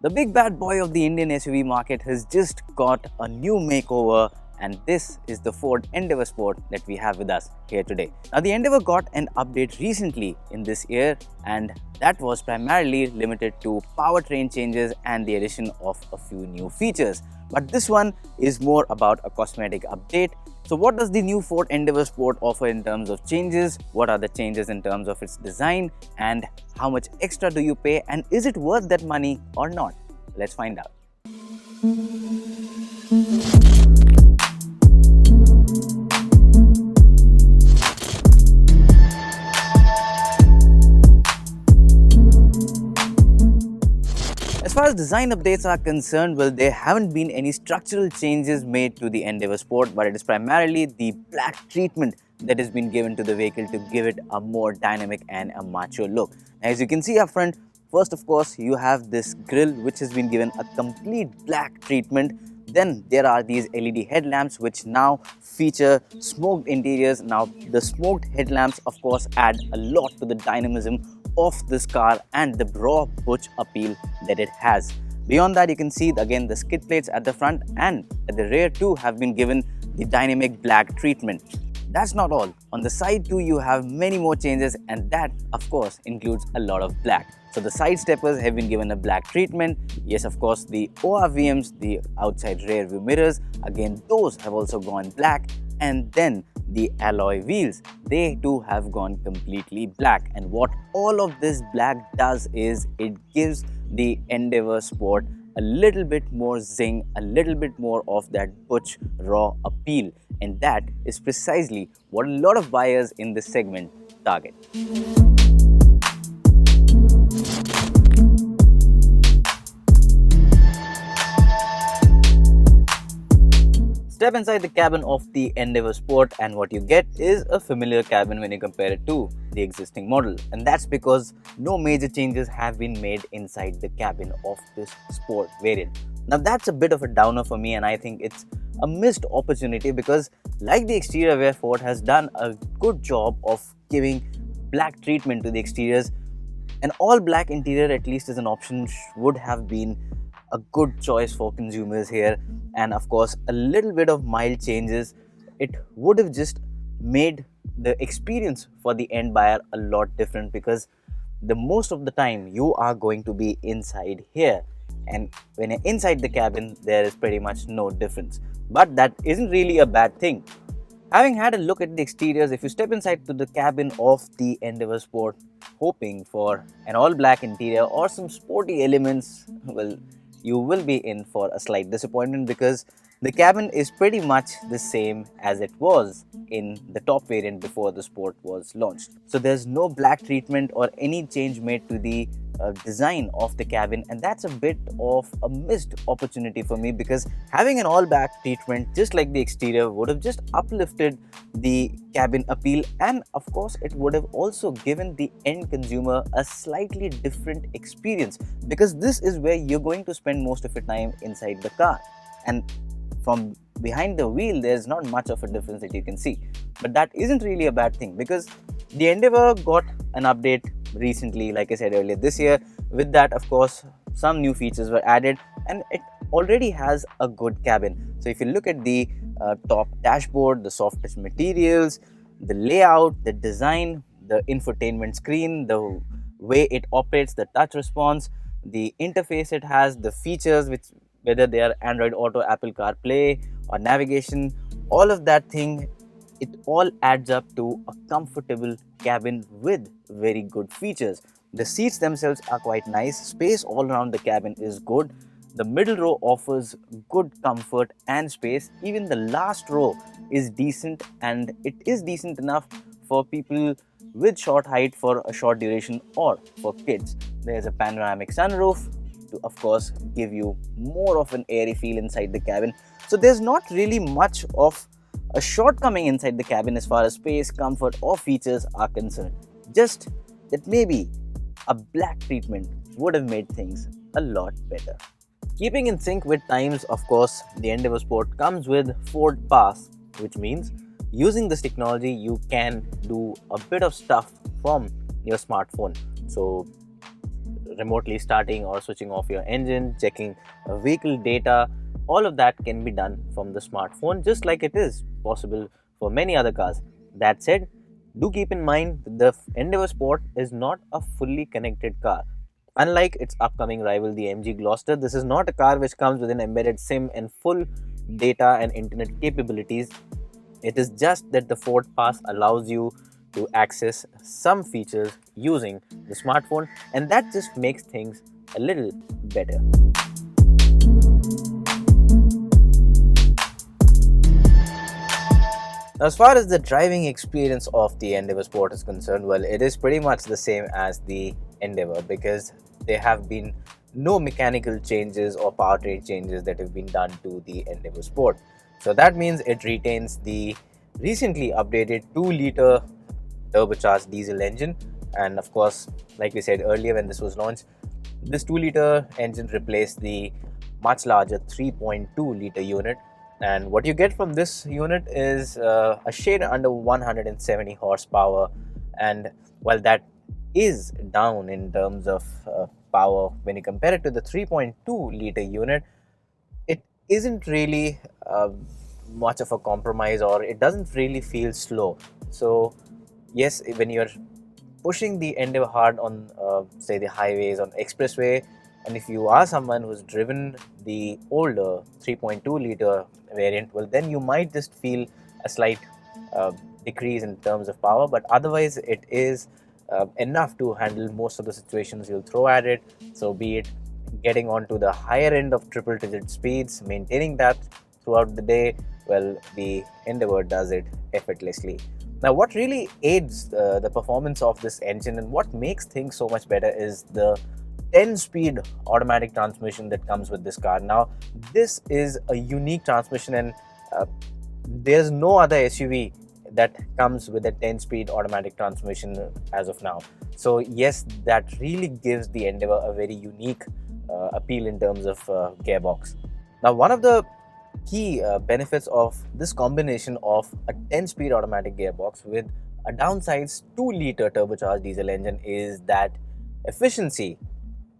The big bad boy of the Indian SUV market has just got a new makeover, and this is the Ford Endeavour Sport that we have with us here today. Now, the Endeavour got an update recently in this year, and that was primarily limited to powertrain changes and the addition of a few new features. But this one is more about a cosmetic update. So what does the new Ford Endeavour Sport offer in terms of changes? What are the changes in terms of its design? And how much extra do you pay? And is it worth that money or not? Let's find out. As far as design updates are concerned, well, there haven't been any structural changes made to the Endeavour Sport, but it is primarily the black treatment that has been given to the vehicle to give it a more dynamic and a macho look. As you can see up front, first of course you have this grille which has been given a complete black treatment. Then there are these LED headlamps which now feature smoked interiors. Now the smoked headlamps of course add a lot to the dynamism of this car and the raw butch appeal that it has. Beyond that, you can see again the skid plates at the front and at the rear too have been given the dynamic black treatment. That's not all. On the side too you have many more changes, and that of course includes a lot of black. So the side steppers have been given a black treatment. Yes, of course the ORVMs, the outside rear view mirrors, again those have also gone black. And then the alloy wheels, they too have gone completely black. And what all of this black does is it gives the Endeavour Sport a little bit more zing, a little bit more of that butch raw appeal. And that is precisely what a lot of buyers in this segment target. Step inside the cabin of the Endeavour Sport and what you get is a familiar cabin when you compare it to the existing model. And that's because no major changes have been made inside the cabin of this Sport variant. Now that's a bit of a downer for me, and I think it's a missed opportunity because like the exterior where Ford has done a good job of giving black treatment to the exteriors, an all black interior at least as an option would have been a good choice for consumers here. And of course a little bit of mild changes, it would have just made the experience for the end buyer a lot different, because the most of the time you are going to be inside here, and when you're inside the cabin there is pretty much no difference. But that isn't really a bad thing. Having had a look at the exteriors, if you step inside to the cabin of the Endeavour Sport hoping for an all black interior or some sporty elements, well, you will be in for a slight disappointment, because the cabin is pretty much the same as it was in the top variant before the Sport was launched. So there's no black treatment or any change made to the design of the cabin, and that's a bit of a missed opportunity for me, because having an all black treatment just like the exterior would have just uplifted the cabin appeal, and of course it would have also given the end consumer a slightly different experience, because this is where you're going to spend most of your time inside the car, and from behind the wheel there's not much of a difference that you can see. But that isn't really a bad thing, because the Endeavour got an update recently, like I said earlier this year. With that, of course, some new features were added, and it already has a good cabin. So if you look at the top dashboard, the softest materials, the layout, the design, the infotainment screen, the way it operates, the touch response, the interface it has, the features, which whether they are Android Auto, Apple CarPlay or navigation, all of that thing, it all adds up to a comfortable cabin with very good features. The seats themselves are quite nice. Space all around the cabin is good. The middle row offers good comfort and space. Even the last row is decent, and it is decent enough for people with short height for a short duration or for kids. There's a panoramic sunroof to of course give you more of an airy feel inside the cabin. So there's not really much of a shortcoming inside the cabin as far as space, comfort or features are concerned. Just that maybe a black treatment would have made things a lot better. Keeping in sync with times, of course, the Endeavour Sport comes with Ford Pass, which means using this technology you can do a bit of stuff from your smartphone. So remotely starting or switching off your engine, checking vehicle data. All of that can be done from the smartphone, just like it is possible for many other cars. That said, do keep in mind the Endeavour Sport is not a fully connected car. Unlike its upcoming rival, the MG Gloster, this is not a car which comes with an embedded SIM and full data and internet capabilities. It is just that the Ford Pass allows you to access some features using the smartphone, and that just makes things a little better. As far as the driving experience of the Endeavour Sport is concerned, well, it is pretty much the same as the Endeavour because there have been no mechanical changes or powertrain changes that have been done to the Endeavour Sport. So that means it retains the recently updated 2-liter turbocharged diesel engine. And of course, like we said earlier when this was launched, this 2-liter engine replaced the much larger 3.2-liter unit. And what you get from this unit is a shade under 170 horsepower. And while that is down in terms of power when you compare it to the 3.2-liter unit, it isn't really much of a compromise, or it doesn't really feel slow. So yes, when you're pushing the Endeavour hard on say the highways, on expressway, and if you are someone who's driven the older 3.2-liter variant, well, then you might just feel a slight decrease in terms of power, but otherwise it is enough to handle most of the situations you'll throw at it. So be it getting onto the higher end of triple digit speeds, maintaining that throughout the day, well, the Endeavour does it effortlessly. Now, what really aids the performance of this engine and what makes things so much better is the 10-speed automatic transmission that comes with this car. Now, this is a unique transmission, and there's no other SUV that comes with a 10-speed automatic transmission as of now. So yes, that really gives the Endeavour a very unique appeal in terms of gearbox. Now, one of the key benefits of this combination of a 10-speed automatic gearbox with a downsized 2-liter turbocharged diesel engine is that efficiency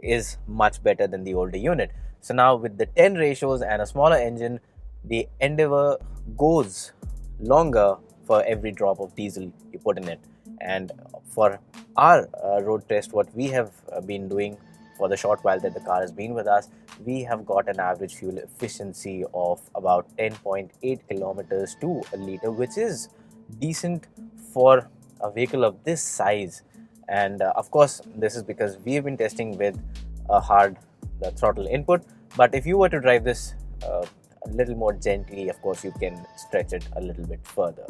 is much better than the older unit. So now with the 10 ratios and a smaller engine, the Endeavour goes longer for every drop of diesel you put in it. And for our road test, what we have been doing for the short while that the car has been with us, we have got an average fuel efficiency of about 10.8 kilometers to a liter, which is decent for a vehicle of this size. And of course, this is because we have been testing with a hard throttle input. But if you were to drive this a little more gently, of course, you can stretch it a little bit further.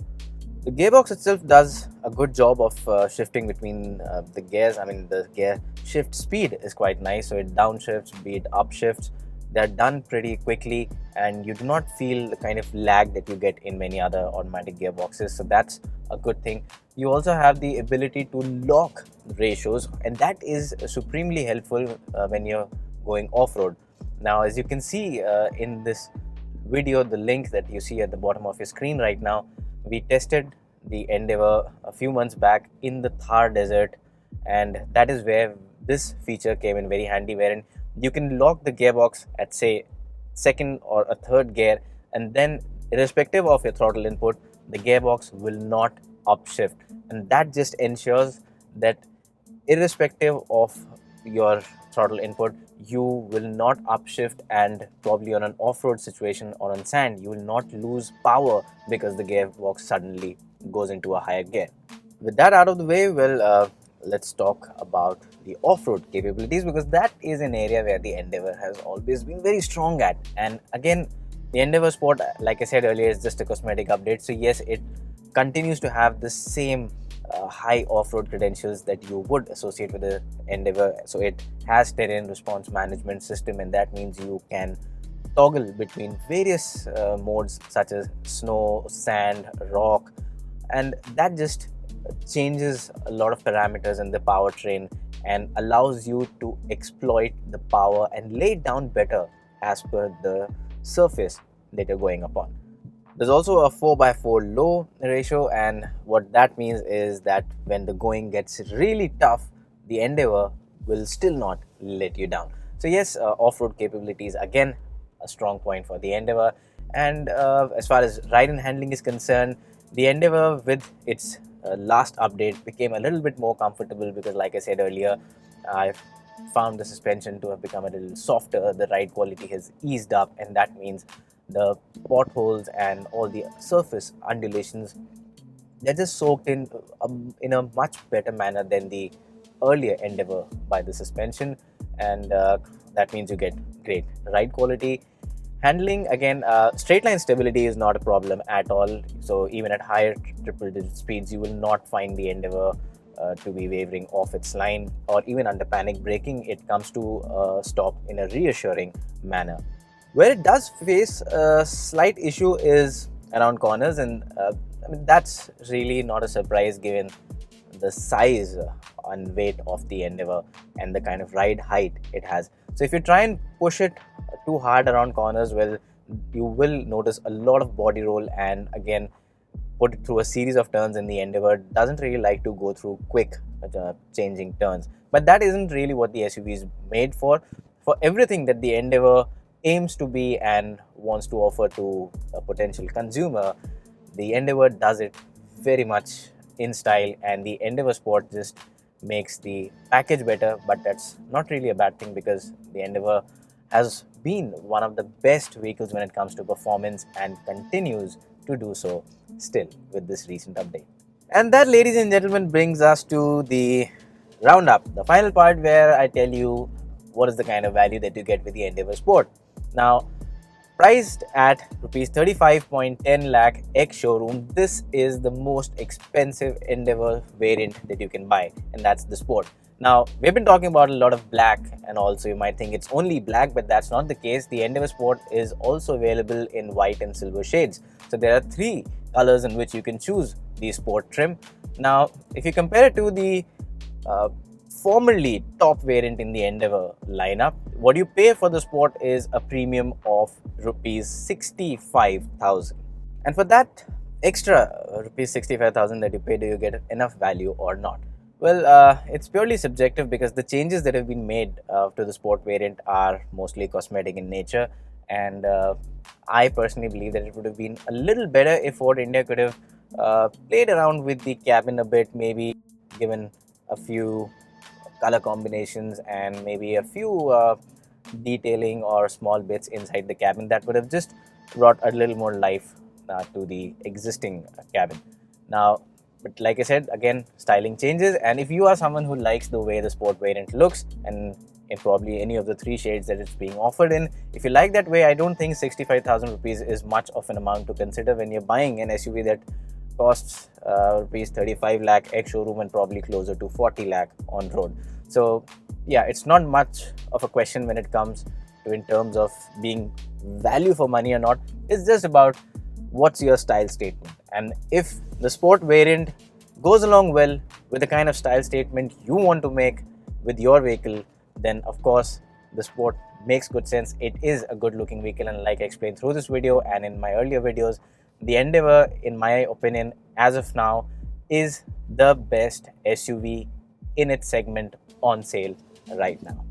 The gearbox itself does a good job of shifting between the gears. I mean, the gear shift speed is quite nice. So it downshifts, be it upshifts, they're done pretty quickly, and you do not feel the kind of lag that you get in many other automatic gearboxes. So that's a good thing. You also have the ability to lock ratios, and that is supremely helpful when you're going off-road. Now, as you can see in this video, the link that you see at the bottom of your screen right now, we tested the Endeavour a few months back in the Thar desert, and that is where this feature came in very handy, wherein you can lock the gearbox at say second or a third gear, and then irrespective of your throttle input, the gearbox will not upshift, and that just ensures that irrespective of your throttle input, you will not upshift, and probably on an off-road situation or on sand, you will not lose power because the gearbox suddenly goes into a higher gear. With that out of the way, well, let's talk about the off-road capabilities, because that is an area where the Endeavour has always been very strong at. And again, the Endeavour Sport, like I said earlier, is just a cosmetic update. So yes, it continues to have the same high off-road credentials that you would associate with the Endeavour. So it has terrain response management system, and that means you can toggle between various modes such as snow, sand, rock, and that just changes a lot of parameters in the powertrain and allows you to exploit the power and lay it down better as per the surface that you're going upon. There's also a 4x4 low ratio, and what that means is that when the going gets really tough, the Endeavour will still not let you down. So yes, off-road capabilities again a strong point for the Endeavour. And as far as ride and handling is concerned, the Endeavour with its last update became a little bit more comfortable because, like I said earlier, I've found the suspension to have become a little softer. The ride quality has eased up, and that means the potholes and all the surface undulations, they're just soaked in a much better manner than the earlier Endeavour by the suspension, and that means you get great ride quality. Handling again, straight line stability is not a problem at all. So even at higher triple digit speeds, you will not find the Endeavour to be wavering off its line, or even under panic braking, it comes to stop in a reassuring manner. Where it does face a slight issue is around corners, and I mean, that's really not a surprise given the size and weight of the Endeavour and the kind of ride height it has. So if you try and push it too hard around corners, well, you will notice a lot of body roll, and again put it through a series of turns, and the Endeavour doesn't really like to go through quick changing turns. But that isn't really what the SUV is made for. For everything that the Endeavour aims to be and wants to offer to a potential consumer, the Endeavour does it very much in style, and the Endeavour Sport just makes the package better. But that's not really a bad thing, because the Endeavour has been one of the best vehicles when it comes to performance and continues to do so still with this recent update. And that, ladies and gentlemen, brings us to the roundup, the final part where I tell you what is the kind of value that you get with the Endeavour Sport. Now, priced at rupees 35.10 lakh ex showroom, this is the most expensive Endeavour variant that you can buy, and that's the Sport. Now, we've been talking about a lot of black, and also you might think it's only black, but that's not the case. The Endeavour Sport is also available in white and silver shades. So there are three colors in which you can choose the Sport trim. Now, if you compare it to the formerly top variant in the Endeavour lineup, what you pay for the Sport is a premium of rupees 65,000. And for that extra rupees 65,000 that you pay, do you get enough value or not? Well, it's purely subjective, because the changes that have been made to the Sport variant are mostly cosmetic in nature, and I personally believe that it would have been a little better if Ford India could have played around with the cabin a bit, maybe given a few color combinations and maybe a few detailing or small bits inside the cabin that would have just brought a little more life to the existing cabin. Now, but like I said, again, styling changes, and if you are someone who likes the way the Sport variant looks, and in probably any of the three shades that it's being offered in, if you like that way, I don't think 65,000 rupees is much of an amount to consider when you're buying an SUV that costs rupees 35 lakh ex showroom and probably closer to 40 lakh on road. So yeah, it's not much of a question when it comes to in terms of being value for money or not. It's just about what's your style statement, and if the Sport variant goes along well with the kind of style statement you want to make with your vehicle, then of course the Sport makes good sense. It is a good looking vehicle, and like I explained through this video and in my earlier videos, the Endeavour, in my opinion, as of now, is the best SUV in its segment on sale right now.